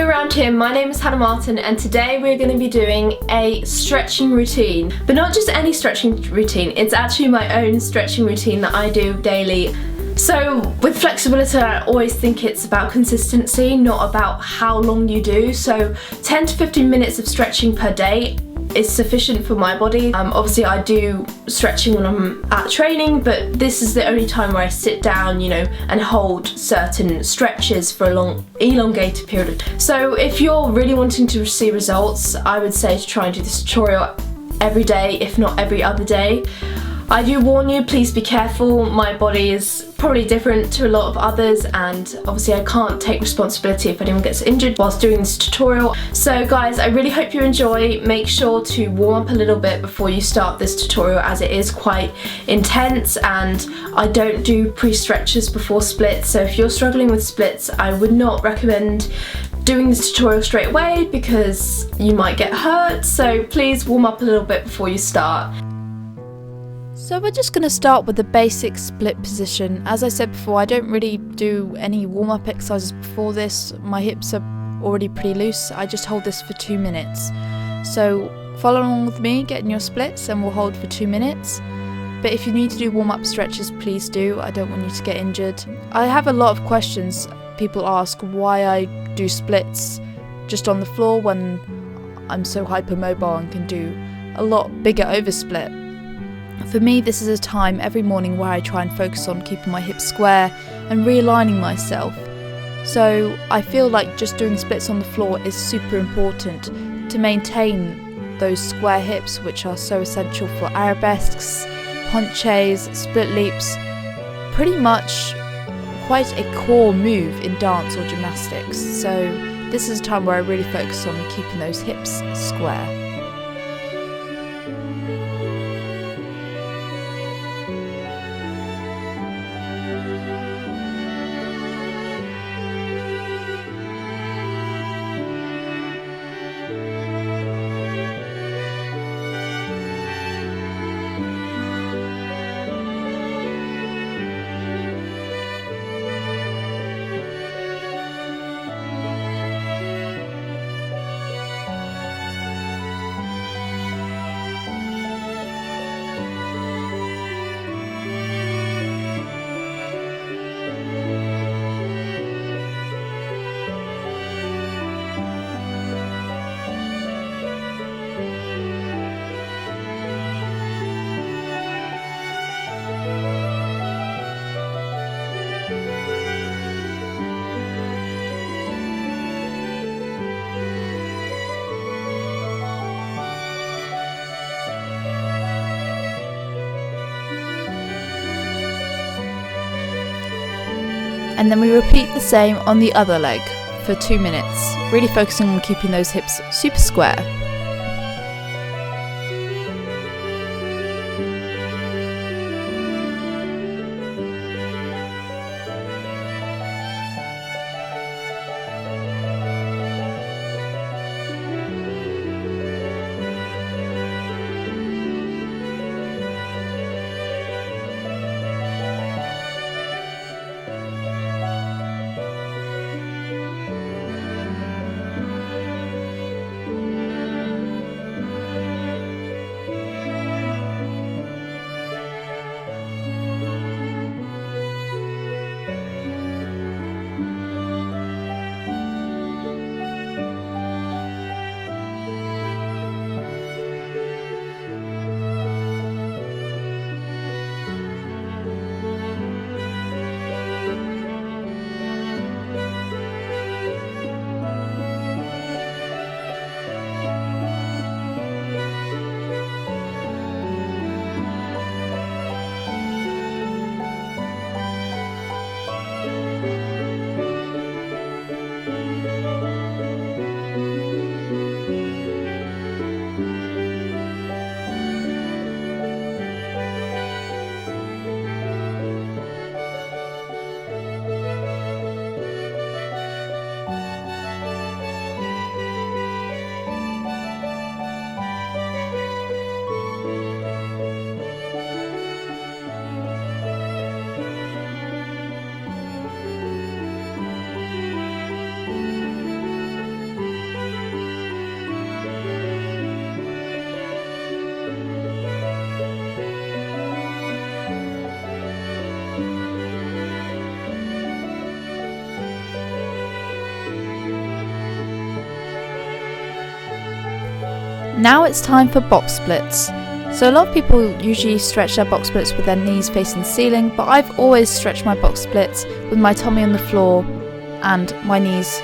new around here, my name is Hannah Martin and today we're going to be doing a stretching routine. But not just any stretching routine, it's actually my own stretching routine that I do daily. So with flexibility, I always think it's about consistency, not about how long you do. So 10 to 15 minutes of stretching per day is sufficient for my body. Obviously I do stretching when I'm at training, but this is the only time where I sit down, you know, and hold certain stretches for a long, elongated period of time. So if you're really wanting to see results, I would say to try and do this tutorial every day, if not every other day. I do warn you, please be careful. My body is probably different to a lot of others, and obviously I can't take responsibility if anyone gets injured whilst doing this tutorial. So guys, I really hope you enjoy. Make sure to warm up a little bit before you start this tutorial, as it is quite intense and I don't do pre-stretches before splits. So if you're struggling with splits, I would not recommend doing this tutorial straight away because you might get hurt. So please warm up a little bit before you start. So we're just going to start with the basic split position. As I said before, I don't really do any warm-up exercises before this. My hips are already pretty loose. I just hold this for 2 minutes. So follow along with me, get in your splits, and we'll hold for 2 minutes. But if you need to do warm-up stretches, please do. I don't want you to get injured. I have a lot of questions. People ask why I do splits just on the floor when I'm so hypermobile and can do a lot bigger oversplit. For me, this is a time every morning where I try and focus on keeping my hips square and realigning myself. So I feel like just doing splits on the floor is super important to maintain those square hips, which are so essential for arabesques, penchés, split leaps, pretty much quite a core move in dance or gymnastics. So this is a time where I really focus on keeping those hips square. And then we repeat the same on the other leg for 2 minutes, really focusing on keeping those hips super square. Now it's time for box splits. So a lot of people usually stretch their box splits with their knees facing the ceiling, but I've always stretched my box splits with my tummy on the floor and my knees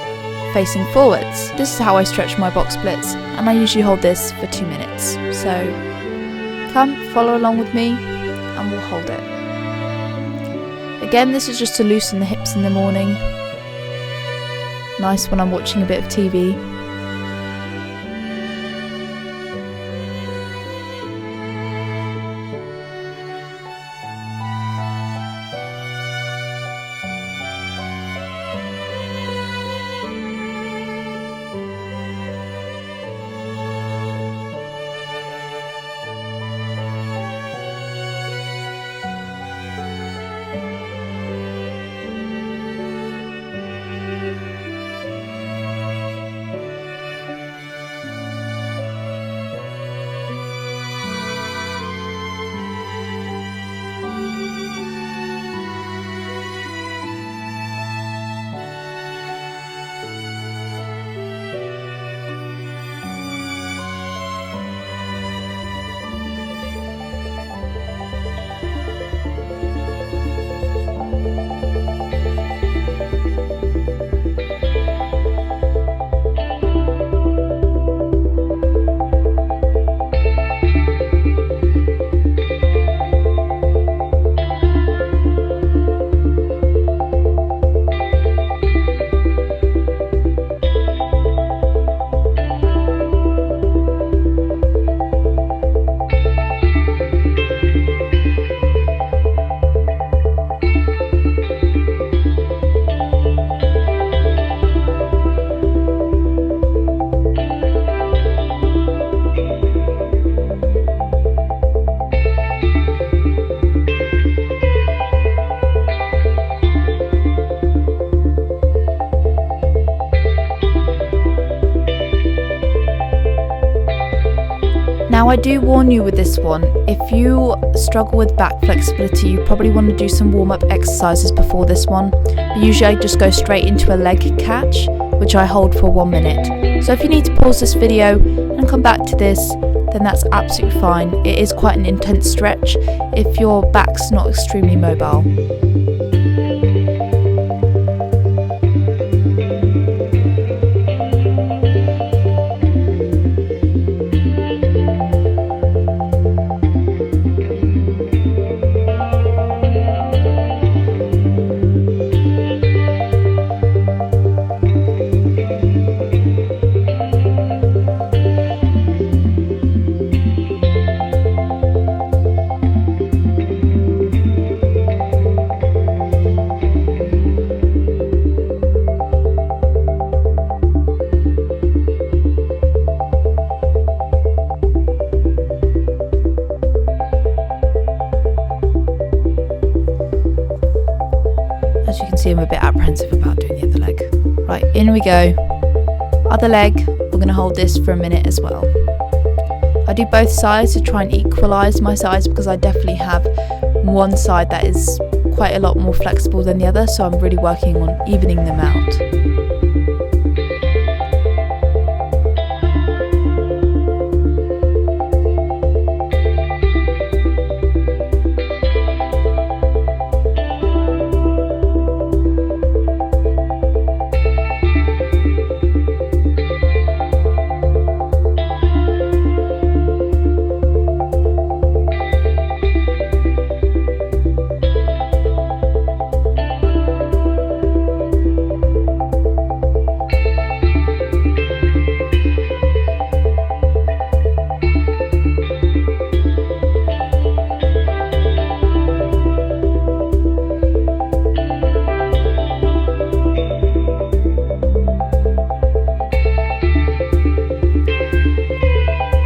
facing forwards. This is how I stretch my box splits, and I usually hold this for 2 minutes. So come, follow along with me and we'll hold it. Again, this is just to loosen the hips in the morning. Nice when I'm watching a bit of TV. Now I do warn you with this one, if you struggle with back flexibility, you probably want to do some warm-up exercises before this one, but usually I just go straight into a leg catch, which I hold for 1 minute. So if you need to pause this video and come back to this, then that's absolutely fine. It is quite an intense stretch if your back's not extremely mobile. As you can see, I'm a bit apprehensive about doing the other leg. Right, in we go. Other leg, we're going to hold this for a minute as well. I do both sides to try and equalise my sides because I definitely have one side that is quite a lot more flexible than the other, so I'm really working on evening them out.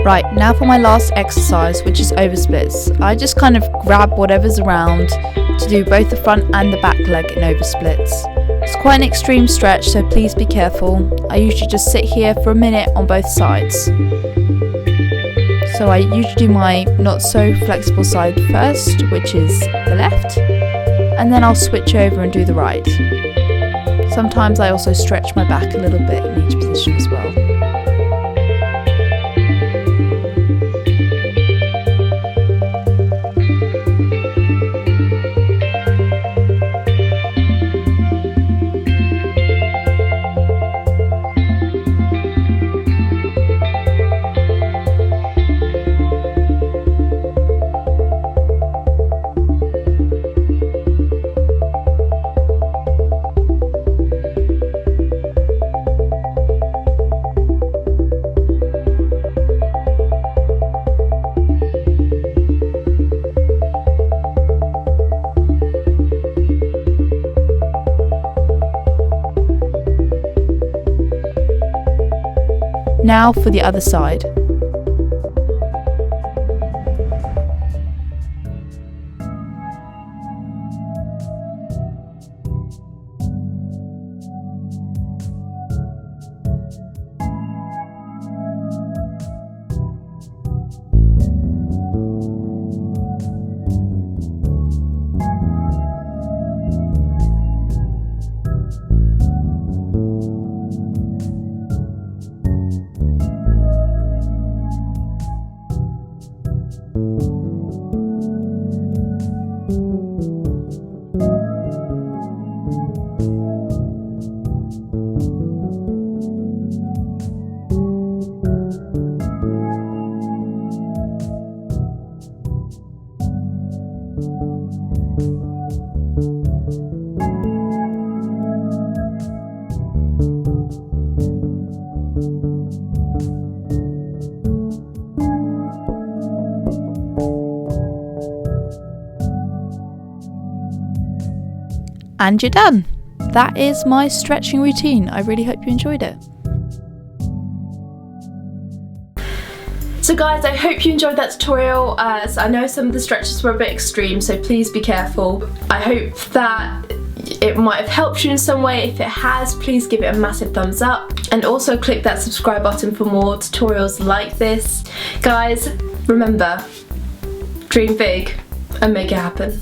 Right, now for my last exercise, which is oversplits. I just kind of grab whatever's around to do both the front and the back leg in oversplits. It's quite an extreme stretch, so please be careful. I usually just sit here for a minute on both sides. So I usually do my not so flexible side first, which is the left, and then I'll switch over and do the right. Sometimes I also stretch my back a little bit in each position as well. Now for the other side. And you're done. That is my stretching routine. I really hope you enjoyed it. So guys, I hope you enjoyed that tutorial. So I know some of the stretches were a bit extreme, so please be careful. I hope that it might have helped you in some way. If it has, please give it a massive thumbs up. And also click that subscribe button for more tutorials like this. Guys, remember, dream big and make it happen.